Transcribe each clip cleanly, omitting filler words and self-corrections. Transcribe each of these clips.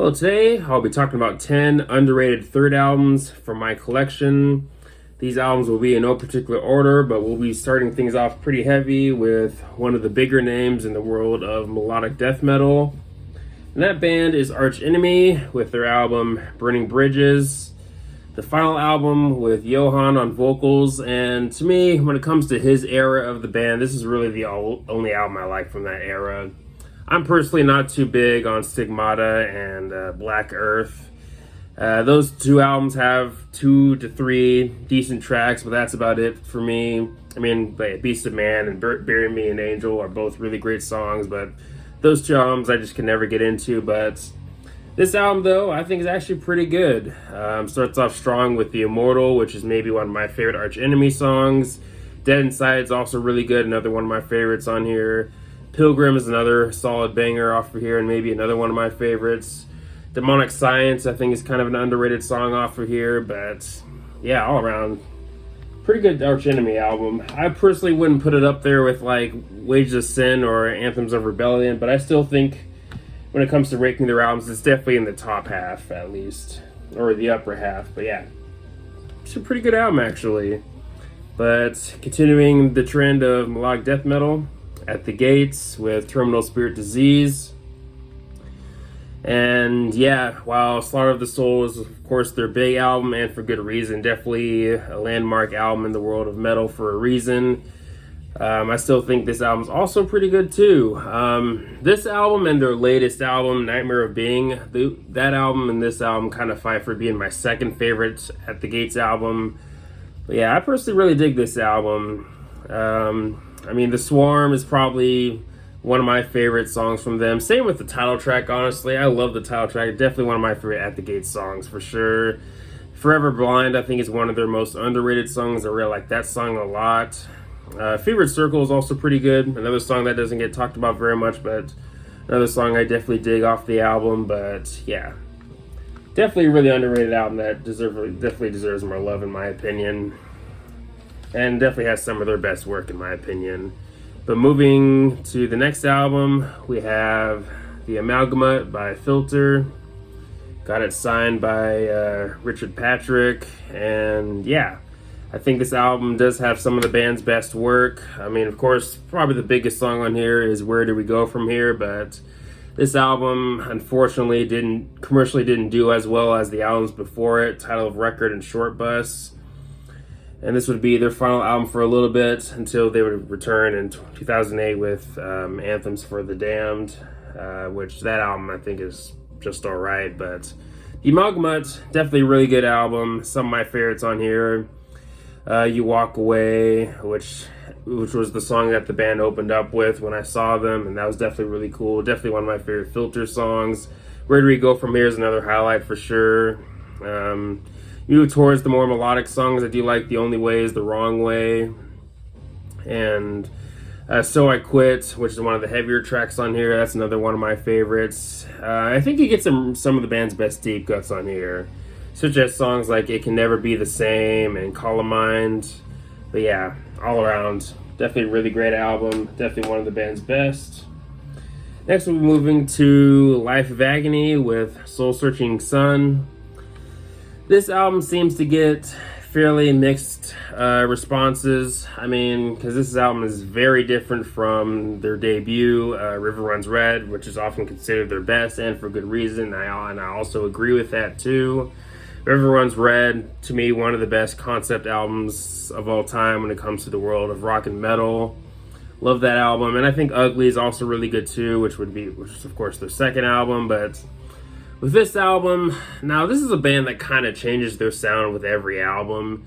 Well, today I'll be talking about 10 underrated third albums from my collection. These albums will be in no particular order, but we'll be starting things off pretty heavy with one of the bigger names in the world of melodic death metal. And that band is Arch Enemy with their album Burning Bridges, the final album with Johan on vocals. And to me, when it comes to his era of the band, this is really the only album I like from that era. I'm personally not too big on Stigmata and Black Earth. Those two albums have 2 to 3 decent tracks, but that's about it for me. I mean, Beast of Man and Bury Me an Angel are both really great songs, but those two albums I just can never get into. But this album, though, I think is actually pretty good. Starts off strong with The Immortal, which is maybe one of my favorite Arch Enemy songs. Dead Inside is also really good, another one of my favorites on here. Pilgrim is another solid banger off of here, and maybe another one of my favorites. Demonic Science, I think, is kind of an underrated song off of here, but yeah, all around, pretty good Arch Enemy album. I personally wouldn't put it up there with like Wages of Sin or Anthems of Rebellion, but I still think when it comes to ranking their albums, it's definitely in the top half at least, or the upper half. But yeah, it's a pretty good album actually. But continuing the trend of melodic death metal, At the Gates with Terminal Spirit Disease. And yeah, while Slaughter of the Soul is of course their big album, and for good reason, definitely a landmark album in the world of metal for a reason, I still think this album's also pretty good too. This album and their latest album, Nightmare of Being, that album and this album kind of fight for being my second favorite At the Gates album. But yeah, I personally really dig this album. I mean, The Swarm is probably one of my favorite songs from them. Same with the title track, honestly. I love the title track. Definitely one of my favorite At the Gates songs, for sure. Forever Blind, I think, is one of their most underrated songs. I really like that song a lot. Favorite Circle is also pretty good. Another song that doesn't get talked about very much, but another song I definitely dig off the album. But yeah, definitely a really underrated album that definitely deserves more love, in my opinion. And definitely has some of their best work, in my opinion. But moving to the next album, we have The Amalgamut by Filter. Got it signed by Richard Patrick. And yeah, I think this album does have some of the band's best work. I mean, of course, probably the biggest song on here is Where Do We Go From Here? But this album, unfortunately, commercially didn't do as well as the albums before it, Title of Record and Short Bus. And this would be their final album for a little bit until they would return in 2008 with Anthems for the Damned, which that album I think is just all right. But The Amalgamut, definitely a really good album. Some of my favorites on here. You Walk Away, which was the song that the band opened up with when I saw them, and that was definitely really cool. Definitely one of my favorite Filter songs. Where Do We Go From Here is another highlight for sure. Move towards the more melodic songs. I do like The Only Way Is the Wrong Way, and So I Quit, which is one of the heavier tracks on here. That's another one of my favorites. I think you get some of the band's best deep cuts on here, such as songs like It Can Never Be the Same and Call of Mind. But yeah, all around, definitely a really great album. Definitely one of the band's best. Next, we'll be moving to Life of Agony with Soul Searching Sun. This album seems to get fairly mixed responses. I mean, because this album is very different from their debut, River Runs Red, which is often considered their best, and for good reason. And I also agree with that too. River Runs Red, to me, one of the best concept albums of all time when it comes to the world of rock and metal. Love that album. And I think Ugly is also really good too, which is of course their second album. But with this album, now this is a band that kind of changes their sound with every album.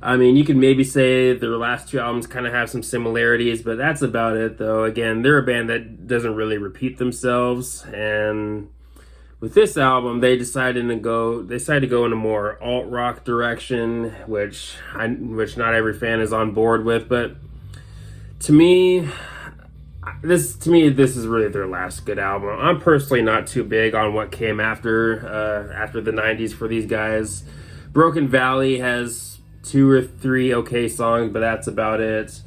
I mean, you could maybe say their last two albums kind of have some similarities, but that's about it though. Again, they're a band that doesn't really repeat themselves, and with this album, they decided to go in a more alt rock direction, which not every fan is on board with. But to me, this is really their last good album. I'm personally not too big on what came after the 90s for these guys. Broken Valley has 2 or 3 okay songs, but that's about it.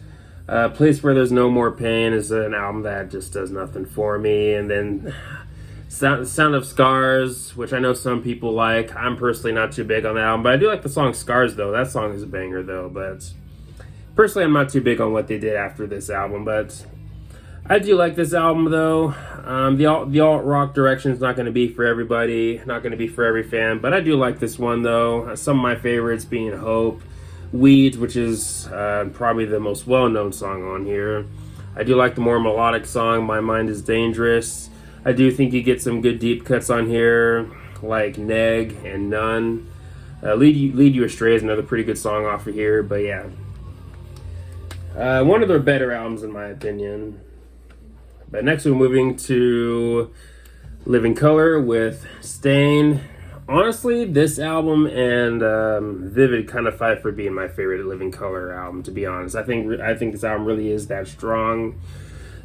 Place Where There's No More Pain is an album that just does nothing for me. And then Sound of Scars, which I know some people like. I'm personally not too big on that album, but I do like the song Scars, though. That song is a banger, though. But personally, I'm not too big on what they did after this album. But I do like this album, though. The alt rock direction is not going to be for everybody, not going to be for every fan. But I do like this one, though. Some of my favorites being Hope, Weeds, which is probably the most well-known song on here. I do like the more melodic song, My Mind is Dangerous. I do think you get some good deep cuts on here, like Neg and None. Lead You Astray is another pretty good song off of here, but yeah. One of their better albums, in my opinion. But next we're moving to Living Color with Stain. Honestly, this album and Vivid kind of fight for being my favorite Living Color album, to be honest. I think this album really is that strong.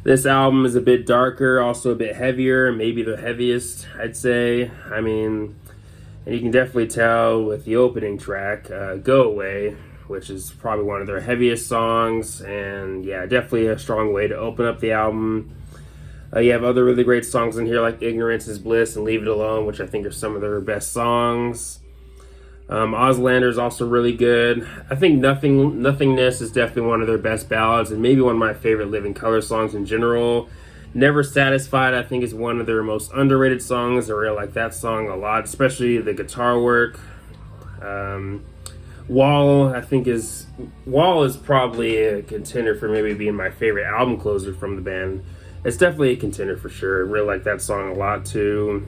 This album is a bit darker, also a bit heavier, maybe the heaviest, I'd say. I mean, and you can definitely tell with the opening track, Go Away, which is probably one of their heaviest songs, and yeah, definitely a strong way to open up the album. You have other really great songs in here like Ignorance is Bliss and Leave It Alone, which I think are some of their best songs. Auslander is also really good. I think Nothingness is definitely one of their best ballads and maybe one of my favorite Living Color songs in general. Never Satisfied, I think, is one of their most underrated songs. I really like that song a lot, especially the guitar work. Wall is probably a contender for maybe being my favorite album closer from the band. It's definitely a contender for sure. I really like that song a lot too.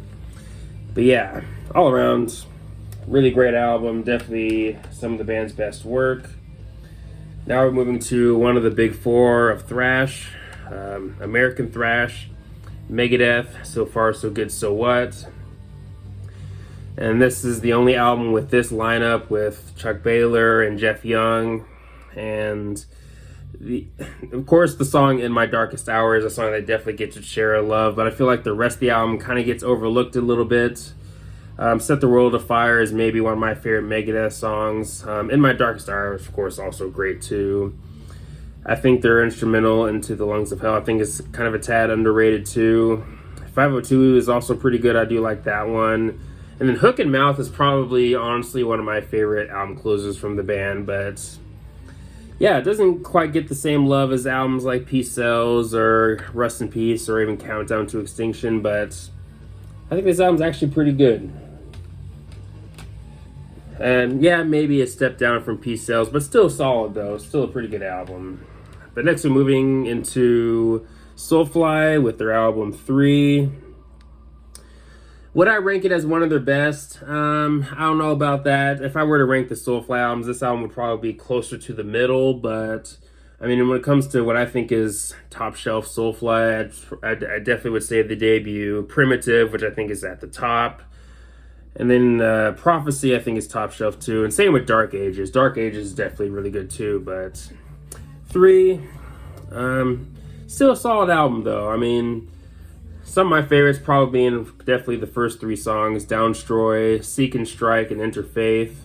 But yeah, all around, really great album. Definitely some of the band's best work. Now we're moving to one of the big four of thrash. American thrash, Megadeth, So Far So Good So What. And this is the only album with this lineup with Chuck Baylor and Jeff Young. And of course, the song In My Darkest Hour is a song that definitely gets its share of love, but I feel like the rest of the album kind of gets overlooked a little bit. Set the World Afire is maybe one of my favorite Megadeth songs. In My Darkest Hour is, of course, also great too. I think they're instrumental into The Lungs of Hell. I think it's kind of a tad underrated too. 502 is also pretty good. I do like that one. And then Hook and Mouth is probably, honestly, one of my favorite album closers from the band, but yeah, it doesn't quite get the same love as albums like Peace Sells or Rust in Peace or even Countdown to Extinction, but I think this album's actually pretty good. And yeah, maybe a step down from Peace Sells, but still solid though. Still a pretty good album. But next we're moving into Soulfly with their album 3. Would I rank it as one of their best? I don't know about that. If I were to rank the Soulfly albums, this album would probably be closer to the middle, but I mean, when it comes to what I think is top shelf Soulfly, I definitely would say the debut, Primitive, which I think is at the top. And then Prophecy, I think, is top shelf too. And same with Dark Ages. Dark Ages is definitely really good too, but 3, still a solid album though. I mean, some of my favorites probably being definitely the first 3 songs, Downstroy, Seek and Strike, and Interfaith.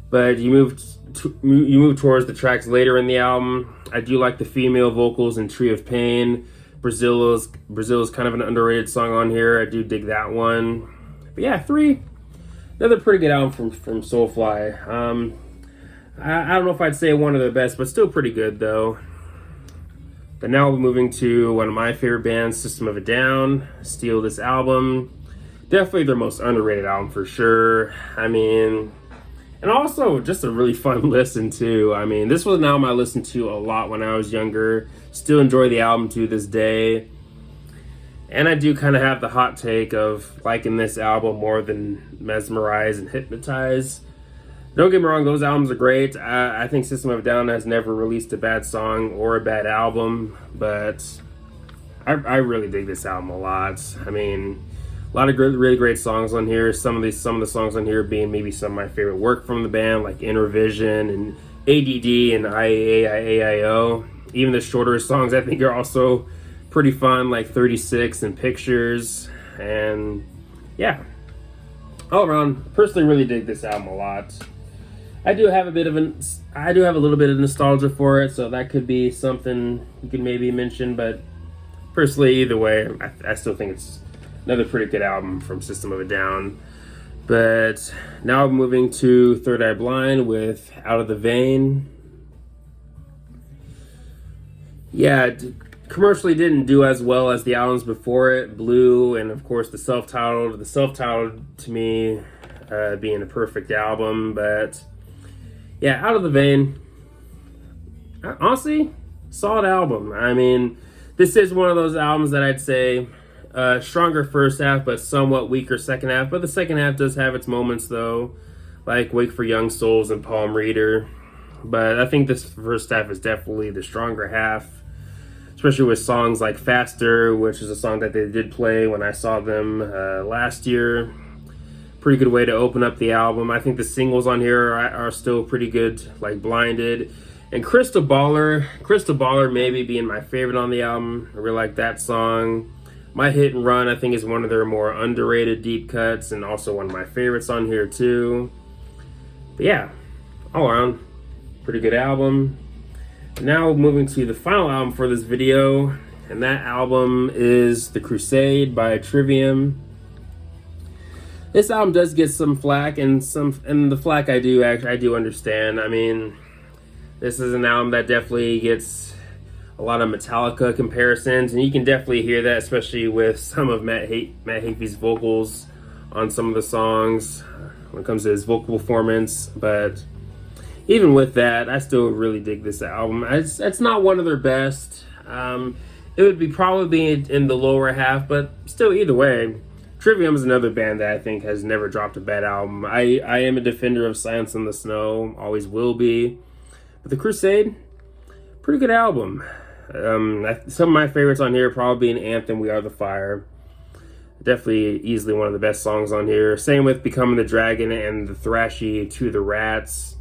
But you move towards the tracks later in the album. I do like the female vocals in Tree of Pain. Brazil is kind of an underrated song on here. I do dig that one. But yeah, 3, another pretty good album from Soulfly. I don't know if I'd say one of the best, but still pretty good though. But now we're moving to one of my favorite bands, System of a Down. Steal this album. Definitely their most underrated album for sure. I mean, and also just a really fun listen too. I mean, this was an album I listened to a lot when I was younger. Still enjoy the album to this day. And I do kind of have the hot take of liking this album more than Mesmerize and Hypnotize. Don't get me wrong, those albums are great. I think System of a Down has never released a bad song or a bad album, but I really dig this album a lot. I mean, a lot of really great songs on here. Some of the songs on here being maybe some of my favorite work from the band, like Inner Vision and ADD and IAIAIO. Even the shorter songs I think are also pretty fun, like 36 and Pictures. And yeah, all around, personally really dig this album a lot. I do have a little bit of nostalgia for it, so that could be something you could maybe mention, but personally, either way, I still think it's another pretty good album from System of a Down. But now moving to Third Eye Blind with Out of the Vein. Yeah, commercially didn't do as well as the albums before it, Blue, and of course the self-titled. The self-titled, to me, being a perfect album. But yeah, Out of the Vein, honestly, solid album. I mean, this is one of those albums that I'd say stronger first half, but somewhat weaker second half. But the second half does have its moments, though, like Wake for Young Souls and Palm Reader. But I think this first half is definitely the stronger half, especially with songs like Faster, which is a song that they did play when I saw them last year. Pretty good way to open up the album. I think the singles on here are still pretty good, like Blinded. And Crystal Baller maybe being my favorite on the album. I really like that song. My Hit and Run, I think, is one of their more underrated deep cuts, and also one of my favorites on here too. But yeah, all around, pretty good album. Now moving to the final album for this video, and that album is The Crusade by Trivium. This album does get some flack, and the flack I do understand. I mean, this is an album that definitely gets a lot of Metallica comparisons, and you can definitely hear that, especially with some of Matt Heafy's vocals on some of the songs when it comes to his vocal performance. But even with that, I still really dig this album. It's not one of their best. It would be probably in the lower half, but still, either way, Trivium is another band that I think has never dropped a bad album. I am a defender of Silence in the Snow, always will be. But The Crusade, pretty good album. Some of my favorites on here probably being Anthem, We Are the Fire. Definitely easily one of the best songs on here. Same with Becoming the Dragon and the thrashy To the Rats.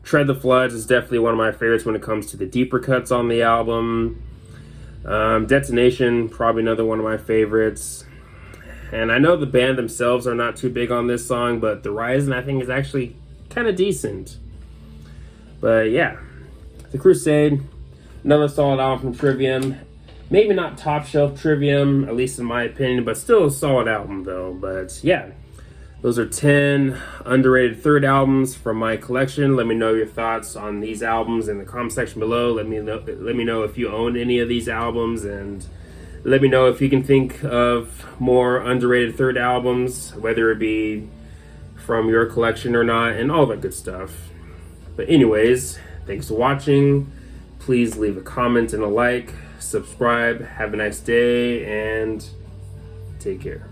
Tread the Floods is definitely one of my favorites when it comes to the deeper cuts on the album. Detonation, probably another one of my favorites. And I know the band themselves are not too big on this song, but The Rising I think is actually kind of decent. But yeah, The Crusade, another solid album from Trivium. Maybe not top shelf Trivium, at least in my opinion, but still a solid album though. But yeah, those are 10 underrated third albums from my collection. Let me know your thoughts on these albums in the comment section below. Let me know if you own any of these albums, and let me know if you can think of more underrated third albums, whether it be from your collection or not, and all that good stuff. But anyways, thanks for watching. Please leave a comment and a like, subscribe, have a nice day, and take care.